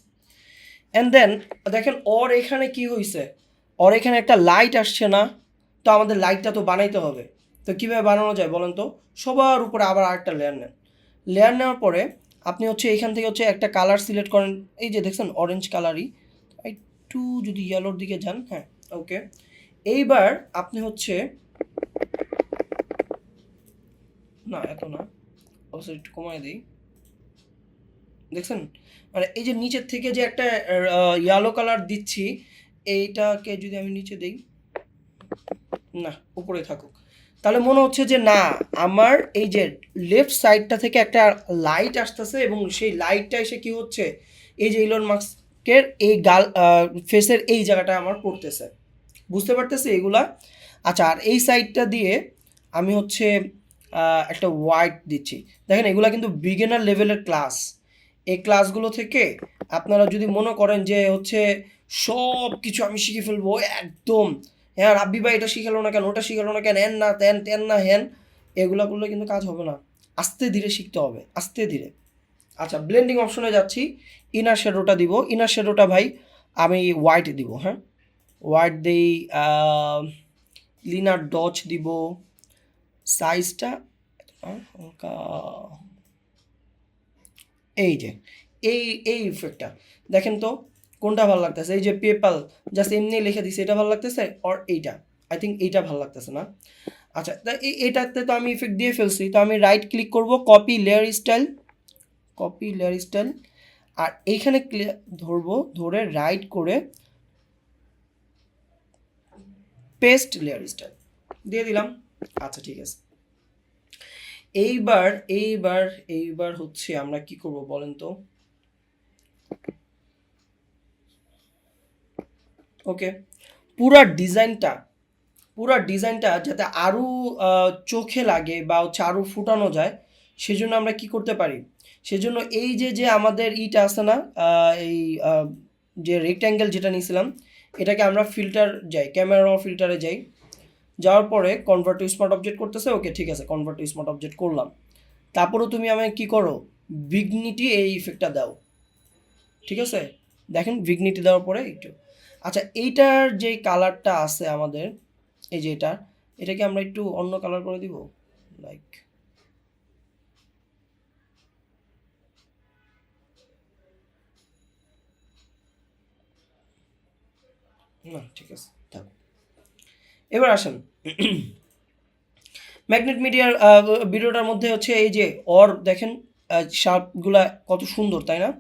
[SPEAKER 1] অ্যান্ড দেন দেখেন ওর এখানে কি হয়েছে, ওর এখানে একটা লাইট আসছে না, তো আমাদের লাইটটা তো বানাইতে হবে। তো কীভাবে বানানো যায় বলেন তো? সবার উপরে আবার আরেকটা লেয়ার নেন, লেয়ার নেওয়ার পরে আপনি হচ্ছে এখান থেকে হচ্ছে একটা কালার সিলেক্ট করেন, এই যে দেখছেন অরেঞ্জ কালারই, একটু যদি ইয়েলোর দিকে যান, হ্যাঁ ওকে। এইবার আপনি হচ্ছে, না এত না, অবশ্যই একটু কমায় দিই, দেখছেন মানে এই যে নিচের থেকে যে একটা ইয়েলো কালার দিচ্ছি, এইটাকে যদি আমি নিচে দেই, না উপরে থাকুক, তাহলে মনে হচ্ছে যে না আমার এই যে লেফট সাইডটা থেকে একটা লাইট আসতেছে, এবং সেই লাইটটা এসে কি হচ্ছে, এই যে ইলন মাস্কের এই গাল ফেসের এই জায়গাটা আমার পড়তেছে, বুঝতে পারতেছি এগুলা। আচ্ছা, আর এই সাইডটা দিয়ে আমি হচ্ছে একটা হোয়াইট দিচ্ছি। দেখেন এগুলা কিন্তু বিগিনার লেভেলের ক্লাস, এই ক্লাসগুলো থেকে আপনারা যদি মনে করেন যে হচ্ছে সব কিছু আমি শিখে ফেলবো একদম, হ্যাঁ রাব্বি ভাই এটা শিখালো না কেন, ওটা শিখালো না কেন, হ্যান না তেন তেন না হ্যান, এগুলো করলে কিন্তু কাজ হবে না, আস্তে ধীরে শিখতে হবে, আস্তে ধীরে। আচ্ছা, ব্লেন্ডিং অপশনে যাচ্ছি, ইনার শ্যাডোটা দিব, ইনার শ্যাডোটা ভাই আমি হোয়াইট দিব, হ্যাঁ হোয়াইট দিই, লিনার ডচ দিব, সাইজটা হালকা, এই যে এই এই ইফেক্টটা দেখেন তো কোনটা ভালো লাগতেছে, এই যে পেপাল জাস্ট এমনি লিখে দিছে এটা ভালো লাগতেছে, আর এইটা আই থিঙ্ক এইটা ভালো লাগতেছে না। আচ্ছা, তা এইটাতে তো আমি ইফেক্ট দিয়ে ফেলছি, তো আমি রাইট ক্লিক করব, copy layer style, copy layer style, আর এইখানে ধরবো, ধরে রাইট করে পেস্ট লেয়ার স্টাইল দিয়ে দিলাম। আচ্ছা ঠিক আছে, এইবার এইবার এইবার হচ্ছে আমরা কি করব বলেন তো। ওকে, পুরা ডিজাইনটা পুরা ডিজাইনটা যাতে আরও চোখে লাগে বা হচ্ছে আরও ফুটানো যায়, সেজন্য আমরা কি করতে পারি, সেজন্য এই যে যে আমাদের ইটা আছে না, এই যে রেক্ট্যাঙ্গেল যেটা নিয়েছিলাম, এটাকে আমরা ফিল্টার যাই, ক্যামেরা ফিল্টারে যাই, যাওয়ার পরে কনভার্ট টু স্মার্ট অবজেক্ট করতেছে, ওকে ঠিক আছে, কনভার্ট টু স্মার্ট অবজেক্ট করলাম। তারপরেও তুমি আমায় কি করো, ভিগনিটি এই ইফেক্টটা দাও, ঠিক আছে। দেখেন ভিগনিটি দেওয়ার পরে একটু, আচ্ছা এইটার যে কালারটা আছে আমাদের, এই যে এটাকে আমরা একটু অন্য কালার করে দিব, লাইক, না ঠিক আছে থাক। এবার আসেন ম্যাগনেট মিডিয়ার ভিডিওটার মধ্যে হচ্ছে এই যে অর দেখেন শার্পগুলা কত সুন্দর, তাই না?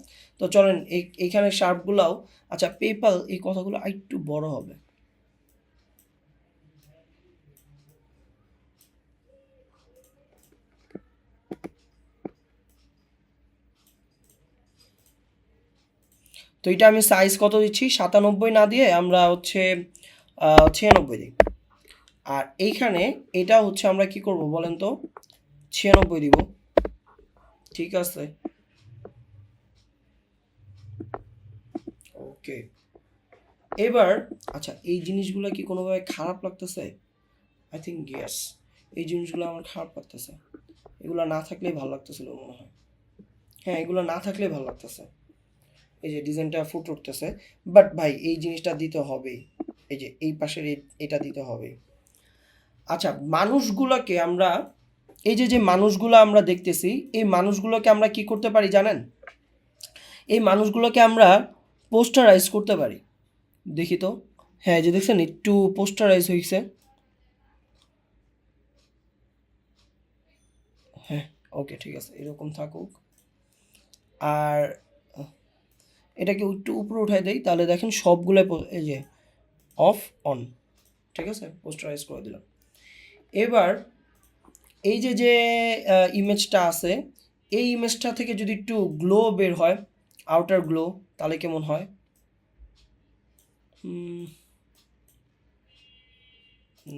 [SPEAKER 1] তো চলেন এইখানে শার্পগুলাও, আচ্ছা পেপাল এই কথাগুলো একটু বড় হবে। তো এটা আমি সাইজ কত দিচ্ছি, 97 না দিয়ে আমরা হচ্ছে 96 দিই। আর এইখানে এটা হচ্ছে আমরা কি করব বলেন তো, 96 দিব, ঠিক আছে। ওকে, এবার আচ্ছা এই জিনিসগুলো কি কোনোভাবে খারাপ লাগতেছে? আই থিঙ্ক ইয়েস, এই জিনিসগুলো আমার খারাপ লাগতেছে, এগুলো না থাকলেই ভালো লাগতেছিল মনে হয়। হ্যাঁ, এগুলো না থাকলেই ভালো লাগতেছে, এই যে ডিজাইনটা ফুট উঠতেছে, বাট ভাই এই জিনিসটা দিতে হবেই, এই যে এই পাশের এটা দিতে হবে। আচ্ছা মানুষগুলোকে আমরা, এই যে যে মানুষগুলো আমরা দেখতেছি, এই মানুষগুলোকে আমরা কি করতে পারি জানেন, এই মানুষগুলোকে আমরা পোস্টারাইজ করতে পারি। দেখি তো, হ্যাঁ যে দেখছেন একটু পোস্টারাইজ হয়েছে, হ্যাঁ ওকে ঠিক আছে এরকম থাকুক। আর এটাকে একটু উপরে উঠাই দেই, তাহলে দেখেন সবগুলো এই যে অফ অন, ঠিক আছে পোস্টারাইজ করে দিলাম। এবার এই যে যে ইমেজটা আছে, এই ইমেজটা থেকে যদি একটু গ্লো বের হয়, আউটার গ্লো, তাহলে কেমন হয়?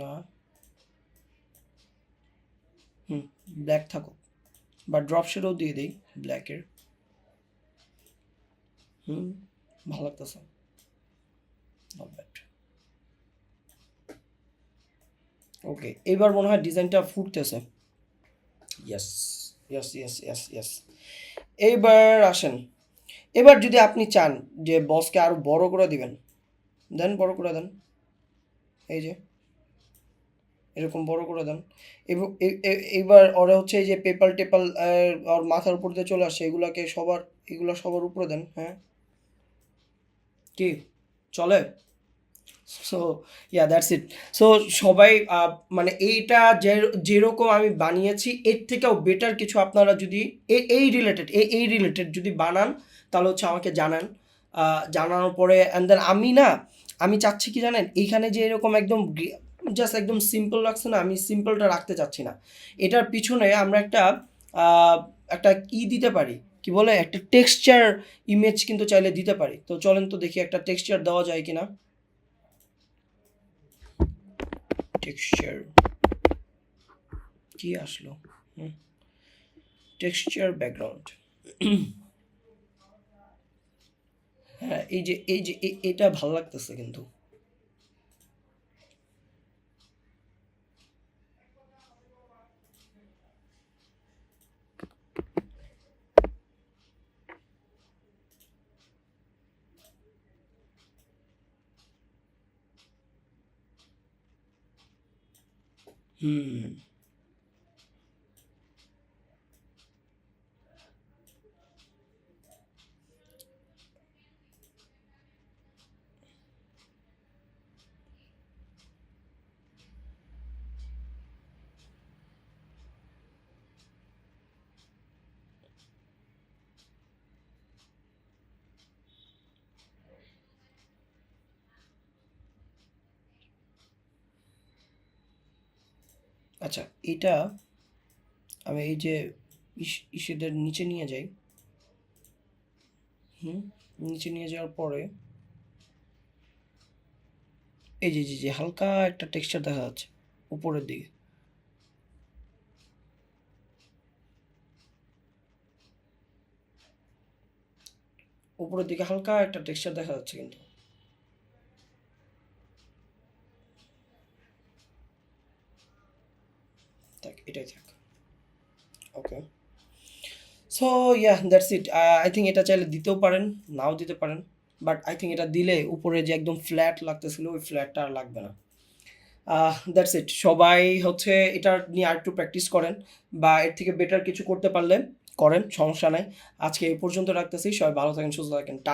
[SPEAKER 1] না, ব্ল্যাক থাকুক, বা ড্রপ শেডও দিয়ে দিই ব্ল্যাকের, ভালো লাগতেছে, নট ব্যাড। ওকে, এবার মনে হয় ডিজাইনটা ফুটতেছে, yes yes yes yes yes. এইবার আসেন, এবার যদি আপনি চান যে বসকে আরো বড় করে দিবেন, দেন বড় করে দেন, এই যে এরকম বড় করে দেন। এইবার ওরা হচ্ছে এই যে পেপাল টেপাল ওর মাথার উপর দিয়ে চলে আসে, এগুলাকে সবার, এগুলো সবার উপরে দেন, হ্যাঁ কি চলে? So yeah that's it. So সবাই মানে এইটা যে যেরকম আমি বানিয়েছি এর থেকেও বেটার কিছু আপনারা যদি এই রিলেটেড যদি বানান, তাহলে হচ্ছে আমাকে জানান। জানানোর পরে অ্যান্ড দেন আমি চাচ্ছি কি জানেন, এইখানে যে এরকম একদম জাস্ট একদম সিম্পল লাগছে না, আমি সিম্পলটা রাখতে চাচ্ছি না। এটার পিছনে আমরা আহ, একটা দিতে পারি, কি বলে, একটা টেক্সচার ইমেজ কিন্তু চাইলে দিতে পারি। তো চলেন তো দেখি একটা টেক্সচার দেওয়া যায় কিনা। টেক্সচার কি আসলো, টেক্সচার ব্যাকগ্রাউন্ড, হ্যাঁ এই যে এটা ভালো লাগতেছে কিন্তু। হুম, আচ্ছা এটা আমি এই যে ইসেদের নিচে নিয়ে যাই, নিচে নিয়ে যাওয়ার পরে এই যে যে হালকা একটা টেক্সচার দেখা যাচ্ছে উপরের দিকে, উপরের দিকে হালকা একটা টেক্সচার দেখা যাচ্ছে কিন্তু। থাক, এটাই থাক। Okay, so yeah that's it. I think এটা চাইলে দিতেও পারেন, নাও দিতে পারেন, বাট আই থিঙ্ক এটা দিলে উপরে যে একদম ফ্ল্যাট লাগতেছিল ওই ফ্ল্যাটটা আর লাগবে না। That's it. সবাই হচ্ছে এটা নিয়ে আরেকটু প্র্যাকটিস করেন, বা এর থেকে বেটার কিছু করতে পারলে করেন, সমস্যা নাই। আজকে এই পর্যন্ত রাখতেছি। সবাই ভালো থাকেন, সুস্থ থাকেন।